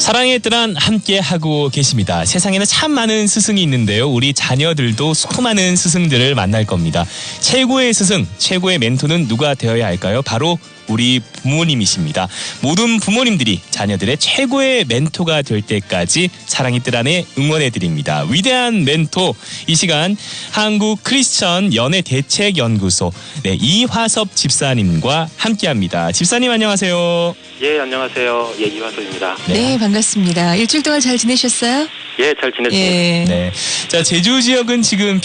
사랑의 뜰안 함께 하고 계십니다. 세상에는 참 많은 스승이 있는데요. 우리 자녀들도 수많은 스승들을 만날 겁니다. 최고의 스승, 최고의 멘토는 누가 되어야 할까요? 바로 우리 부모님이십니다. 모든 부모님들이 자녀들의 최고의 멘토가 될 때까지 사랑의 뜰안에 응원해드립니다. 위대한 멘토, 이 시간 한국 크리스천 연애대책연구소 이화섭 집사님과 함께합니다. 집사님 안녕하세요. 예, 안녕하세요. 예, 이화섭입니다. 네, 반갑습니다. 일주일 동안 잘 지내셨어요? 예, 잘 지냈습니다. 예. 네. 자, 제주 지역은 지금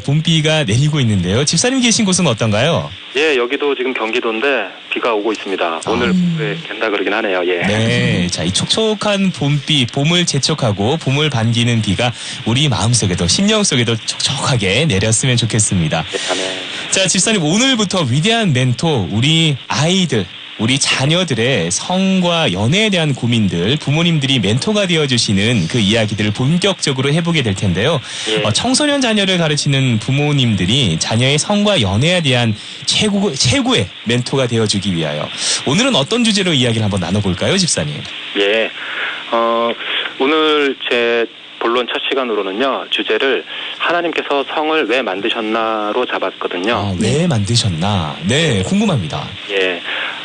봄비가 내리고 있는데요. 집사님 계신 곳은 어떤가요? 예, 여기도 지금 경기도인데 비가 오고 있습니다. 오늘 봄에 갠다 그러긴 하네요. 예. 네. 자, 이 촉촉한 봄비, 봄을 재촉하고 봄을 반기는 비가 우리 마음속에도, 심령 속에도 촉촉하게 내렸으면 좋겠습니다. 네. 자, 집사님 오늘부터 위대한 멘토, 우리 아이들, 우리 자녀들의 성과 연애에 대한 고민들, 부모님들이 멘토가 되어주시는 그 이야기들을 본격적으로 해보게 될 텐데요. 예. 청소년 자녀를 가르치는 부모님들이 자녀의 성과 연애에 대한 최고의 멘토가 되어주기 위하여 오늘은 어떤 주제로 이야기를 한번 나눠볼까요, 집사님? 예. 오늘 제 본론 첫 시간으로는요, 주제를 하나님께서 성을 왜 만드셨나로 잡았거든요. 왜 만드셨나? 네, 궁금합니다. 예.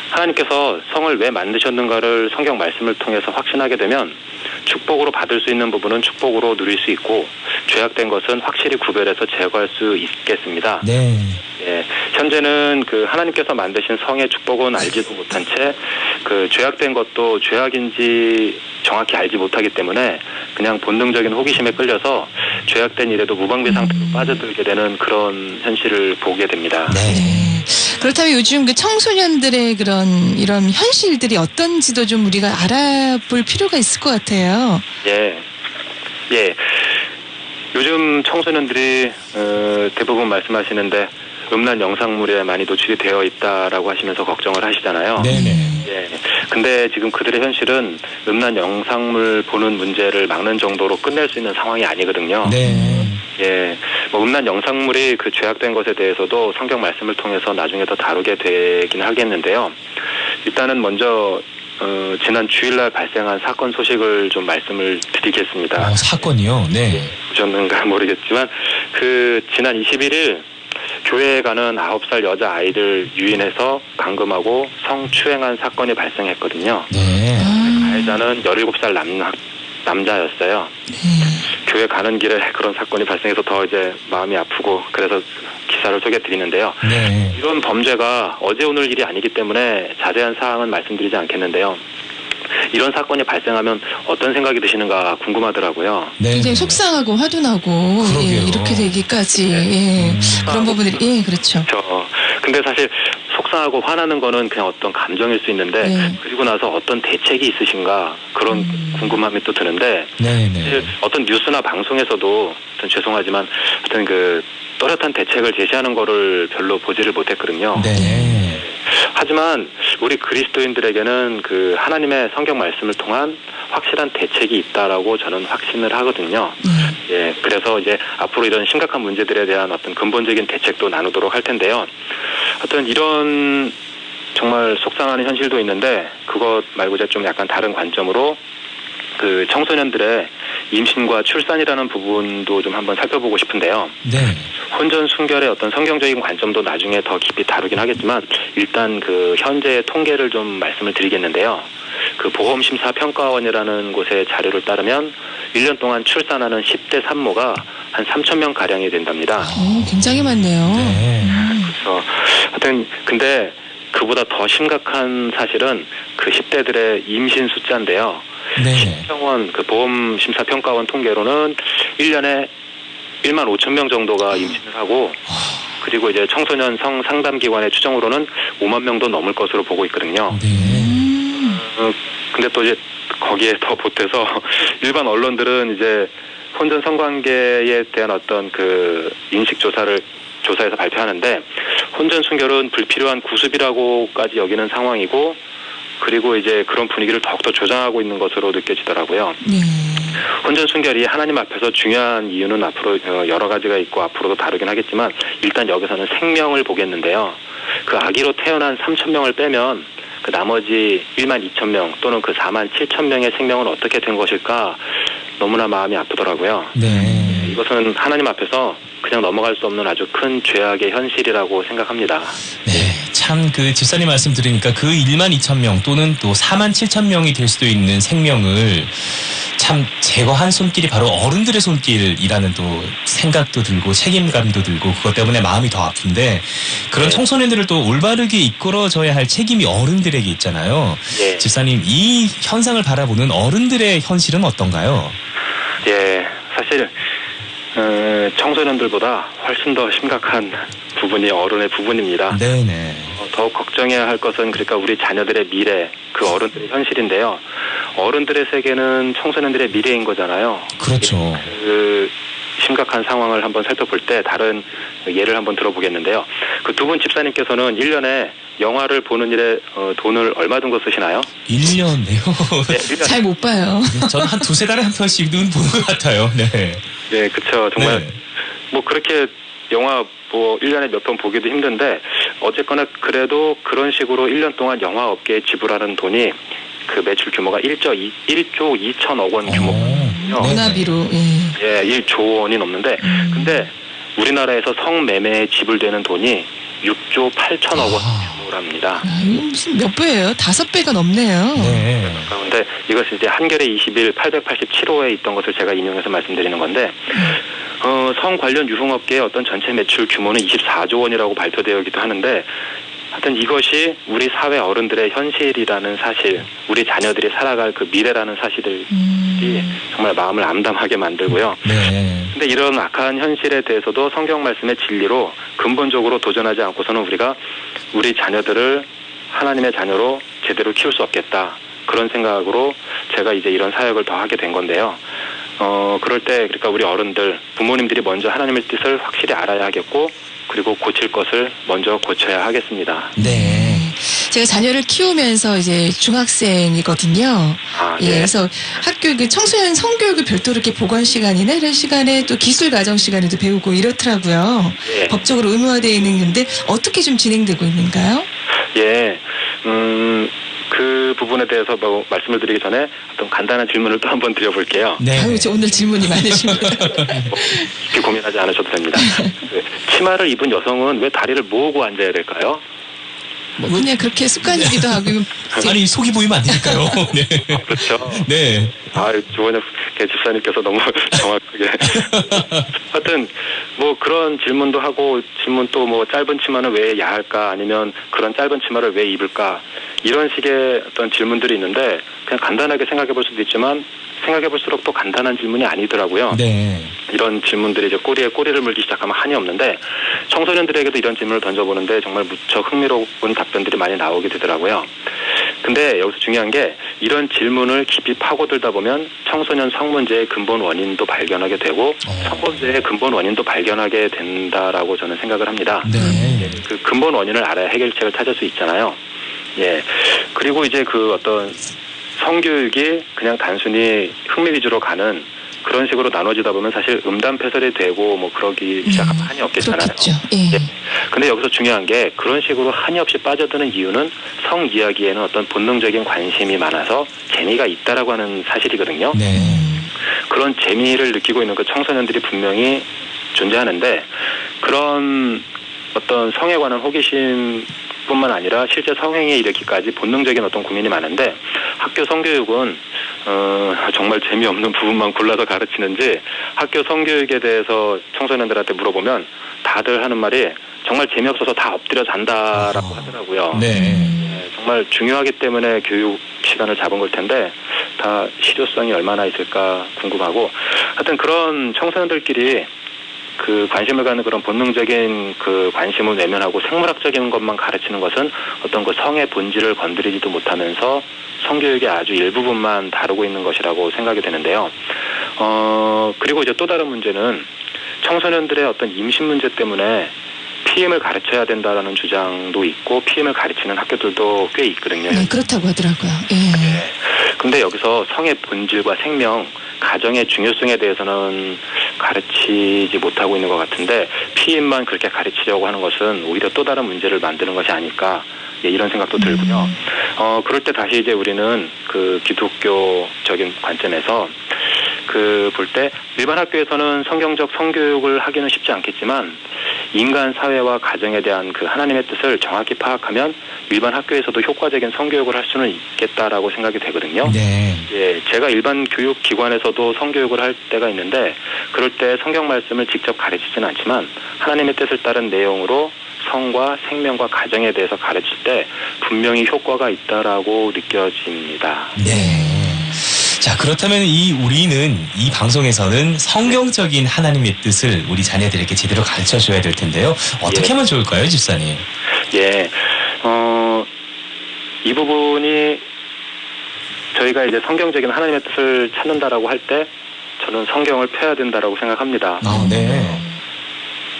하나님께서 성을 왜 만드셨는가를 성경 말씀을 통해서 확신하게 되면 축복으로 받을 수 있는 부분은 축복으로 누릴 수 있고 죄악된 것은 확실히 구별해서 제거할 수 있겠습니다. 네. 예, 현재는 그 하나님께서 만드신 성의 축복은 알지도 못한 채 그 죄악된 것도 죄악인지 정확히 알지 못하기 때문에 그냥 본능적인 호기심에 끌려서 죄악된 일에도 무방비 상태로 빠져들게 되는 그런 현실을 보게 됩니다. 네. 그렇다면 요즘 그 청소년들의 이런 현실들이 어떤지도 좀 우리가 알아볼 필요가 있을 것 같아요. 예. 요즘 청소년들이 대부분 말씀하시는데 음란 영상물에 많이 노출이 되어 있다라고 하시면서 걱정을 하시잖아요. 네네. 예. 근데 지금 그들의 현실은 음란 영상물 보는 문제를 막는 정도로 끝낼 수 있는 상황이 아니거든요. 네. 예. 음란 영상물이 그 죄악된 것에 대해서도 성경 말씀을 통해서 나중에 더 다루게 되긴 하겠는데요. 일단은 먼저 지난 주일날 발생한 사건 소식을 좀 말씀을 드리겠습니다. 사건이요? 네. 보셨는가 모르겠지만 지난 21일 교회에 가는 9살 여자 아이를 유인해서 감금하고 성추행한 사건이 발생했거든요. 네. 가해자는 17살 남자였어요. 교회 가는 길에 그런 사건이 발생해서 더 이제 마음이 아프고 그래서 기사를 소개해드리는데요. 네. 이런 범죄가 어제 오늘 일이 아니기 때문에 자세한 사항은 말씀드리지 않겠는데요. 이런 사건이 발생하면 어떤 생각이 드시는가 궁금하더라고요. 네. 굉장히 속상하고 화도 나고 이렇게 되기까지 그런 부분들이 그렇죠. 근데 사실 속상하고 화나는 거는 그냥 어떤 감정일 수 있는데 그리고 나서 어떤 대책이 있으신가 그런 궁금함이 또 드는데 사실 어떤 뉴스나 방송에서도 죄송하지만 어떤 그 또렷한 대책을 제시하는 거를 별로 보지를 못했거든요. 네. 하지만 우리 그리스도인들에게는 그 하나님의 성경 말씀을 통한 확실한 대책이 있다라고 저는 확신을 하거든요. 예, 그래서 이제 앞으로 이런 심각한 문제들에 대한 어떤 근본적인 대책도 나누도록 할 텐데요. 어떤 이런 정말 속상한 현실도 있는데 그것 말고 이제 좀 약간 다른 관점으로 그 청소년들의 임신과 출산이라는 부분도 좀 한번 살펴보고 싶은데요. 네. 혼전 순결의 어떤 성경적인 관점도 나중에 더 깊이 다루긴 하겠지만 일단 그 현재의 통계를 좀 말씀을 드리겠는데요. 그 보험심사평가원이라는 곳의 자료를 따르면 1년 동안 출산하는 10대 산모가 한 3,000명 가량이 된답니다. 굉장히 많네요. 네. 그렇죠. 하여튼 근데 그보다 더 심각한 사실은 그 10대들의 임신 숫자인데요. 네. 심평원 그 보험심사평가원 통계로는 1년에 1만 5천 명 정도가 임신을 하고 그리고 이제 청소년 성상담기관의 추정으로는 5만 명도 넘을 것으로 보고 있거든요. 네. 근데 또 이제 거기에 더 보태서 일반 언론들은 이제 혼전 성관계에 대한 어떤 그 인식 조사에서 발표하는데 혼전 순결은 불필요한 구습이라고까지 여기는 상황이고 그리고 이제 그런 분위기를 더욱더 조장하고 있는 것으로 느껴지더라고요. 혼전 순결이 하나님 앞에서 중요한 이유는 앞으로 여러 가지가 있고 앞으로도 다루긴 하겠지만 일단 여기서는 생명을 보겠는데요. 그 아기로 태어난 3,000명을 빼면 그 나머지 1만 2천 명 또는 그 4만 7천 명의 생명은 어떻게 된 것일까 너무나 마음이 아프더라고요. 네. 이것은 하나님 앞에서 그냥 넘어갈 수 없는 아주 큰 죄악의 현실이라고 생각합니다. 네, 참 그 집사님 말씀 들으니까 그 1만 2천 명 또는 또 4만 7천 명이 될 수도 있는 생명을 참 제거한 손길이 바로 어른들의 손길이라는 또 생각도 들고 책임감도 들고 그것 때문에 마음이 더 아픈데 그런 네. 청소년들을 또 올바르게 이끌어줘야 할 책임이 어른들에게 있잖아요. 예. 집사님, 이 현상을 바라보는 어른들의 현실은 어떤가요? 예, 사실 청소년들보다 훨씬 더 심각한 부분이 어른의 부분입니다. 네네. 더욱 걱정해야 할 것은 그러니까 우리 자녀들의 미래, 그 어른들의 현실인데요. 어른들의 세계는 청소년들의 미래인 거잖아요. 그렇죠. 그 심각한 상황을 한번 살펴볼 때 다른 예를 한번 들어보겠는데요. 그 두 분 집사님께서는 1년에 영화를 보는 일에 돈을 얼마 정도 쓰시나요? 1년에요? 네, 1년. 잘 못 봐요. 저는 한 두세 달에 한 편씩은 보는 것 같아요. 네. 네, 그쵸. 정말 네. 뭐 그렇게 영화 뭐 1년에 몇 번 보기도 힘든데 어쨌거나 그래도 그런 식으로 1년 동안 영화 업계에 지불하는 돈이 그 매출 규모가 1조 2천억 원 규모거든요. 네. 문화비로. 예. 예, 1조 원이 넘는데 근데 우리나라에서 성매매에 지불되는 돈이 6조 8천억 원 규모랍니다. 아, 이거 무슨 몇 배예요? 5배가 넘네요. 네. 그런데 이것이 이제 한겨레 20일 887호에 있던 것을 제가 인용해서 말씀드리는 건데 성 관련 유흥업계의 어떤 전체 매출 규모는 24조 원이라고 발표되기도 하는데 하여튼 이것이 우리 사회 어른들의 현실이라는 사실, 우리 자녀들이 살아갈 그 미래라는 사실들이 정말 마음을 암담하게 만들고요. 네. 근데 이런 악한 현실에 대해서도 성경 말씀의 진리로 근본적으로 도전하지 않고서는 우리가 우리 자녀들을 하나님의 자녀로 제대로 키울 수 없겠다. 그런 생각으로 제가 이제 이런 사역을 더 하게 된 건데요. 그럴 때 그러니까 우리 어른들, 부모님들이 먼저 하나님의 뜻을 확실히 알아야 하겠고 그리고 고칠 것을 먼저 고쳐야 하겠습니다. 네. 제가 자녀를 키우면서 이제 중학생이거든요. 아, 예, 네. 그래서 학교 그 청소년 성교육을 별도로 이렇게 보건 시간이나 이런 시간에 또 기술 과정 시간에도 배우고 이렇더라고요. 예. 법적으로 의무화되어 있는 건데 어떻게 좀 진행되고 있는가요? 예, 그 부분에 대해서 뭐 말씀을 드리기 전에 어떤 간단한 질문을 또 한번 드려볼게요. 네. 아유, 저 오늘 질문이 많으십니다. 깊이 고민하지 않으셔도 됩니다. 치마를 입은 여성은 왜 다리를 모으고 앉아야 될까요? 뭐 그냥 그렇게 습관이기도 하고 이제 아니, 속이 보이면 안 되니까요. 네. 그렇죠. 네. 아, 조원혁 집사님께서 너무 정확하게. 하여튼 뭐 그런 질문도 하고 질문 또 뭐 짧은 치마는 왜 야할까 아니면 그런 짧은 치마를 왜 입을까 이런 식의 어떤 질문들이 있는데 그냥 간단하게 생각해 볼 수도 있지만 생각해 볼수록 또 간단한 질문이 아니더라고요. 네. 이런 질문들이 이제 꼬리에 꼬리를 물기 시작하면 한이 없는데 청소년들에게도 이런 질문을 던져보는데 정말 무척 흥미로운 답변들이 많이 나오게 되더라고요. 근데 여기서 중요한 게 이런 질문을 깊이 파고들다 보면 청소년 성문제의 근본 원인도 발견하게 되고 성범죄의 근본 원인도 발견하게 된다라고 저는 생각을 합니다. 네. 그 근본 원인을 알아야 해결책을 찾을 수 있잖아요. 예. 그리고 이제 그 어떤 성교육이 그냥 단순히 흥미 위주로 가는 그런 식으로 나눠지다 보면 사실 음담패설이 되고 뭐 그러기 시작하면 한이 없겠잖아요. 그렇겠죠. 예. 근데 여기서 중요한 게 그런 식으로 한이 없이 빠져드는 이유는 성 이야기에는 어떤 본능적인 관심이 많아서 재미가 있다라고 하는 사실이거든요. 네. 그런 재미를 느끼고 있는 그 청소년들이 분명히 존재하는데 그런 어떤 성에 관한 호기심 뿐만 아니라 실제 성행에 이르기까지 본능적인 어떤 고민이 많은데 학교 성교육은 정말 재미없는 부분만 골라서 가르치는지 학교 성교육에 대해서 청소년들한테 물어보면 다들 하는 말이 정말 재미없어서 다 엎드려 잔다라고 하더라고요. 네. 정말 중요하기 때문에 교육 시간을 잡은 걸 텐데 다 실효성이 얼마나 있을까 궁금하고 하여튼 그런 청소년들끼리 그 관심을 갖는 그런 본능적인 그 관심을 외면하고 생물학적인 것만 가르치는 것은 어떤 그 성의 본질을 건드리지도 못하면서 성교육의 아주 일부분만 다루고 있는 것이라고 생각이 되는데요. 그리고 이제 또 다른 문제는 청소년들의 어떤 임신 문제 때문에 피임을 가르쳐야 된다라는 주장도 있고 피임을 가르치는 학교들도 꽤 있거든요. 네, 그렇다고 하더라고요. 예. 네. 근데 여기서 성의 본질과 생명, 가정의 중요성에 대해서는 가르치지 못하고 있는 것 같은데 피임만 그렇게 가르치려고 하는 것은 오히려 또 다른 문제를 만드는 것이 아닐까 예, 이런 생각도 들고요. 그럴 때 다시 이제 우리는 그 기독교적인 관점에서 볼 때 일반 학교에서는 성경적 성교육을 하기는 쉽지 않겠지만 인간 사회와 가정에 대한 그 하나님의 뜻을 정확히 파악하면 일반 학교에서도 효과적인 성교육을 할 수는 있겠다라고 생각이 되거든요. 네. 예, 제가 일반 교육 기관에서도 성교육을 할 때가 있는데 그럴 때 성경 말씀을 직접 가르치지는 않지만 하나님의 뜻을 따른 내용으로 성과 생명과 가정에 대해서 가르칠 때 분명히 효과가 있다라고 느껴집니다. 네. 자, 그렇다면 우리는 이 방송에서는 성경적인 하나님의 뜻을 우리 자녀들에게 제대로 가르쳐 줘야 될 텐데요. 어떻게 하면 좋을까요, 집사님? 예, 이 부분이 저희가 이제 성경적인 하나님의 뜻을 찾는다라고 할 때 저는 성경을 펴야 된다라고 생각합니다. 네.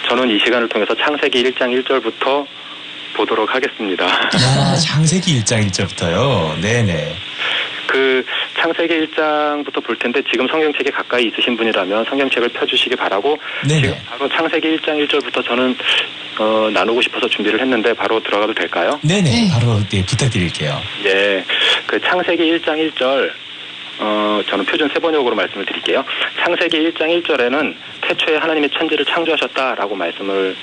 저는 이 시간을 통해서 창세기 1장 1절부터 보도록 하겠습니다. 창세기 1장 1절부터요. 네네. 창세기 1장부터 볼 텐데 지금 성경책에 가까이 있으신 분이라면 성경책을 펴주시기 바라고 네네. 지금 바로 창세기 1장 1절부터 저는 나누고 싶어서 준비를 했는데 바로 들어가도 될까요? 네네. 네. 바로 부탁드릴게요. 예, 창세기 1장 1절 저는 표준 세번역으로 말씀을 드릴게요. 창세기 1장 1절에는 태초에 하나님이 천지를 창조하셨다라고 말씀을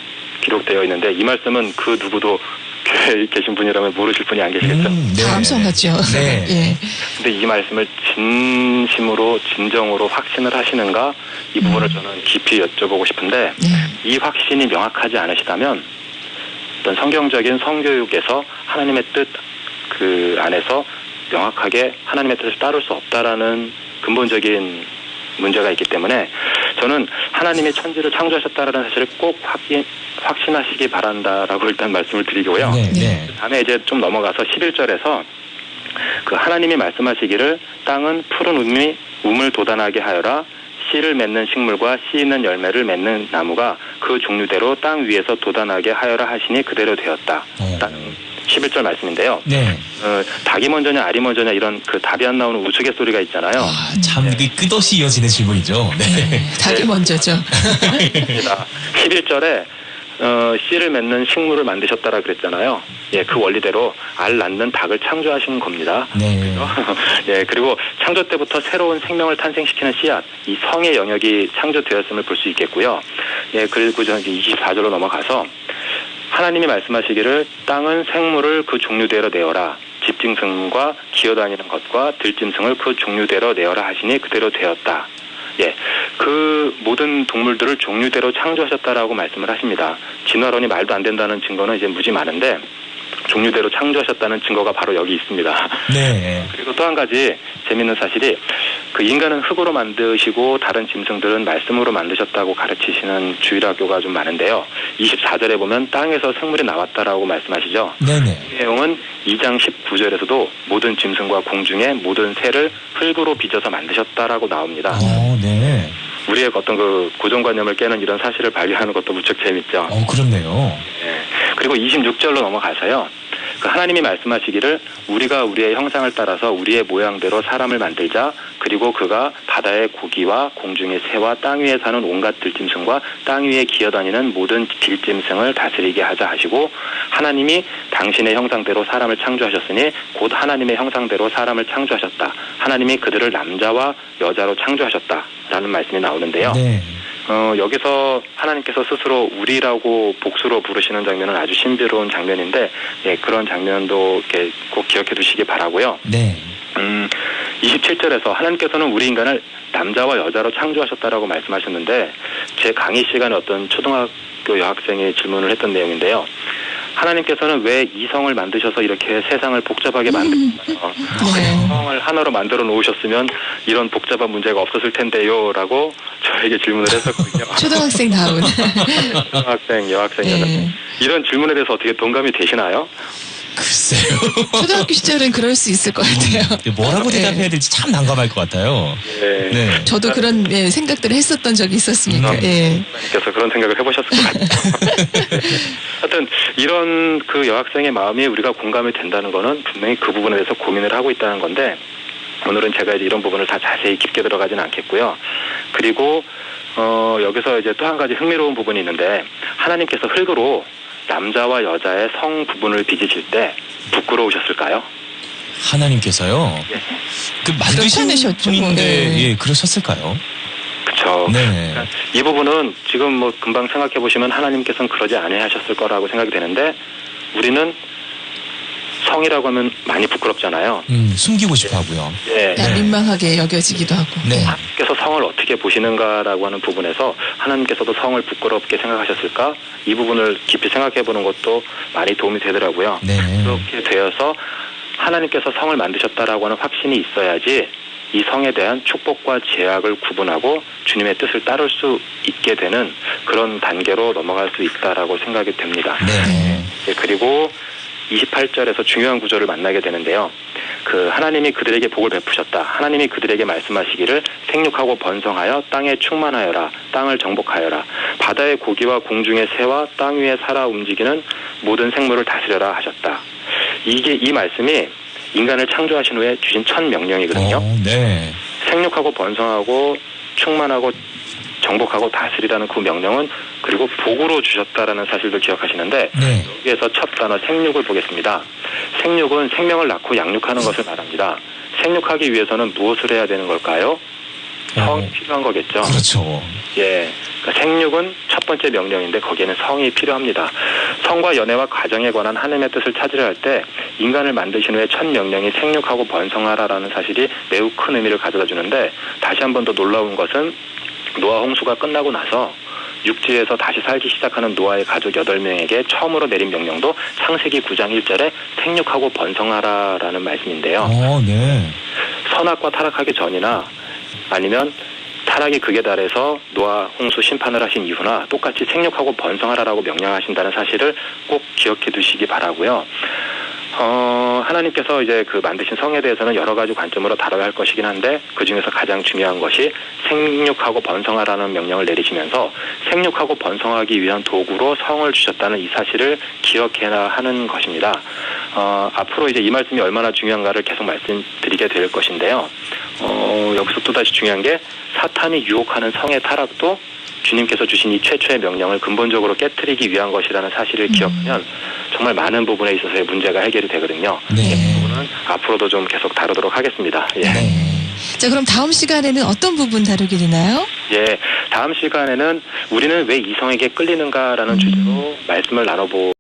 기록되어 있는데 이 말씀은 그 누구도 교회에 계신 분이라면 모르실 분이 안 계시겠죠? 네. 다 암송하죠. 네. 예. 근데 이 말씀을 진심으로 진정으로 확신을 하시는가 이 부분을 저는 깊이 여쭤보고 싶은데 네. 이 확신이 명확하지 않으시다면 어떤 성경적인 성교육에서 하나님의 뜻 그 안에서 명확하게 하나님의 뜻을 따를 수 없다라는 근본적인 문제가 있기 때문에 저는 하나님이 천지를 창조하셨다라는 사실을 꼭 확신하시기 바란다라고 일단 말씀을 드리고요. 네. 다음에 이제 좀 넘어가서 11절에서 하나님이 말씀하시기를 땅은 푸른 움을 돋아나게 하여라 씨를 맺는 식물과 씨 있는 열매를 맺는 나무가 그 종류대로 땅 위에서 돋아나게 하여라 하시니 그대로 되었다. 11절 말씀인데요. 네. 닭이 먼저냐 알이 먼저냐 이런 답이 안 나오는 우스갯소리가 있잖아요. 참 끝없이 이어지는 질문이죠. 네. 닭이 먼저죠. 11절에 씨를 맺는 식물을 만드셨다라 그랬잖아요. 예, 그 원리대로 알 낳는 닭을 창조하신 겁니다. 네. 예, 그리고 창조 때부터 새로운 생명을 탄생시키는 씨앗, 이 성의 영역이 창조되었음을 볼 수 있겠고요. 예, 그리고 저는 24절로 넘어가서 하나님이 말씀하시기를 땅은 생물을 그 종류대로 내어라. 집짐승과 기어다니는 것과 들짐승을 그 종류대로 내어라 하시니 그대로 되었다. 예, 그 모든 동물들을 종류대로 창조하셨다라고 말씀을 하십니다. 진화론이 말도 안 된다는 증거는 이제 무지 많은데 종류대로 창조하셨다는 증거가 바로 여기 있습니다. 네. 그리고 또 한 가지 재밌는 사실이 인간은 흙으로 만드시고 다른 짐승들은 말씀으로 만드셨다고 가르치시는 주일학교가 좀 많은데요. 24절에 보면 땅에서 생물이 나왔다라고 말씀하시죠. 네네. 이 내용은 2장 19절에서도 모든 짐승과 공중의 모든 새를 흙으로 빚어서 만드셨다라고 나옵니다. 네. 우리의 어떤 고정관념을 깨는 이런 사실을 발견하는 것도 무척 재밌죠. 그렇네요. 예. 그리고 26절로 넘어가서요. 하나님이 말씀하시기를 우리가 우리의 형상을 따라서 우리의 모양대로 사람을 만들자. 그리고 그가 바다의 고기와 공중의 새와 땅 위에 사는 온갖 들짐승과 땅 위에 기어다니는 모든 들짐승을 다스리게 하자 하시고 하나님이 당신의 형상대로 사람을 창조하셨으니 곧 하나님의 형상대로 사람을 창조하셨다. 하나님이 그들을 남자와 여자로 창조하셨다라는 말씀이 나오는데요. 네. 여기서 하나님께서 스스로 우리라고 복수로 부르시는 장면은 아주 신비로운 장면인데, 예, 그런 장면도 이렇게 꼭 기억해 두시기 바라고요. 네. 27절에서 하나님께서는 우리 인간을 남자와 여자로 창조하셨다라고 말씀하셨는데, 제 강의 시간에 어떤 초등학교 여학생이 질문을 했던 내용인데요. 하나님께서는 왜 이성을 만드셔서 이렇게 세상을 복잡하게 만드셨나요? 성을 하나로 만들어 놓으셨으면 이런 복잡한 문제가 없었을 텐데요 라고 저에게 질문을 했었거든요. 초등학생다운. 초등학생, 여학생이었는데 이런 질문에 대해서 어떻게 동감이 되시나요? 글쎄요. 초등학교 시절은 그럴 수 있을 것 같아요. 뭐라고 대답해야 될지 참 난감할 것 같아요. 네. 저도 그런 생각들을 했었던 적이 있었으니까. 그래서 그런 생각을 해보셨을 것 같아요. 하여튼 이런 여학생의 마음이 우리가 공감이 된다는 거는 분명히 그 부분에 대해서 고민을 하고 있다는 건데 오늘은 제가 이제 이런 부분을 다 자세히 깊게 들어가지는 않겠고요. 그리고 여기서 이제 또 한 가지 흥미로운 부분이 있는데 하나님께서 흙으로 남자와 여자의 성 부분을 빚으실 때 부끄러우셨을까요? 하나님께서요. 예. 그 만드신 않으셨죠? 분인데 네. 예, 그러셨을까요? 그렇죠. 네. 이 부분은 지금 뭐 금방 생각해 보시면 하나님께서는 그러지 아니하셨을 거라고 생각이 되는데 우리는 성이라고 하면 많이 부끄럽잖아요. 숨기고 싶어 하고요. 예. 야, 민망하게 여겨지기도 하고. 네. 하나님께서 성을 어떻게 보시는가라고 하는 부분에서 하나님께서도 성을 부끄럽게 생각하셨을까? 이 부분을 깊이 생각해 보는 것도 많이 도움이 되더라고요. 네. 그렇게 되어서 하나님께서 성을 만드셨다라고 하는 확신이 있어야지 이 성에 대한 축복과 제약을 구분하고 주님의 뜻을 따를 수 있게 되는 그런 단계로 넘어갈 수 있다라고 생각이 됩니다. 네. 예, 그리고 28절에서 중요한 구절을 만나게 되는데요. 그 하나님이 그들에게 복을 베푸셨다. 하나님이 그들에게 말씀하시기를 생육하고 번성하여 땅에 충만하여라. 땅을 정복하여라. 바다의 고기와 공중의 새와 땅 위에 살아 움직이는 모든 생물을 다스려라 하셨다. 이 말씀이 인간을 창조하신 후에 주신 첫 명령이거든요. 네. 생육하고 번성하고 충만하고 정복하고 다스리라는 그 명령은 그리고 복으로 주셨다라는 사실도 기억하시는데 네. 여기에서 첫 단어 생육을 보겠습니다. 생육은 생명을 낳고 양육하는 것을 말합니다. 생육하기 위해서는 무엇을 해야 되는 걸까요? 성이 필요한 거겠죠. 그렇죠. 예. 그러니까 생육은 첫 번째 명령인데 거기에는 성이 필요합니다. 성과 연애와 가정에 관한 하나님의 뜻을 찾으려 할 때 인간을 만드신 후에 첫 명령이 생육하고 번성하라라는 사실이 매우 큰 의미를 가져다 주는데 다시 한 번 더 놀라운 것은 노아 홍수가 끝나고 나서 육지에서 다시 살기 시작하는 노아의 가족 8명에게 처음으로 내린 명령도 창세기 9장 1절에 생육하고 번성하라라는 말씀인데요. 네. 선악과 타락하기 전이나 아니면 타락이 극에 달해서 노아 홍수 심판을 하신 이후나 똑같이 생육하고 번성하라라고 명령하신다는 사실을 꼭 기억해 두시기 바라고요. 하나님께서 이제 그 만드신 성에 대해서는 여러 가지 관점으로 다뤄야 할 것이긴 한데 그 중에서 가장 중요한 것이 생육하고 번성하라는 명령을 내리시면서 생육하고 번성하기 위한 도구로 성을 주셨다는 이 사실을 기억해야 하는 것입니다. 앞으로 이제 이 말씀이 얼마나 중요한가를 계속 말씀드리게 될 것인데요. 여기서 또다시 중요한 게 사탄이 유혹하는 성의 타락도 주님께서 주신 이 최초의 명령을 근본적으로 깨트리기 위한 것이라는 사실을 기억하면 정말 많은 부분에 있어서의 문제가 해결이 되거든요. 네. 이 부분은 앞으로도 좀 계속 다루도록 하겠습니다. 예. 네. 자, 그럼 다음 시간에는 어떤 부분 다루게 되나요? 예. 다음 시간에는 우리는 왜 이성에게 끌리는가라는 주제로 말씀을 나눠보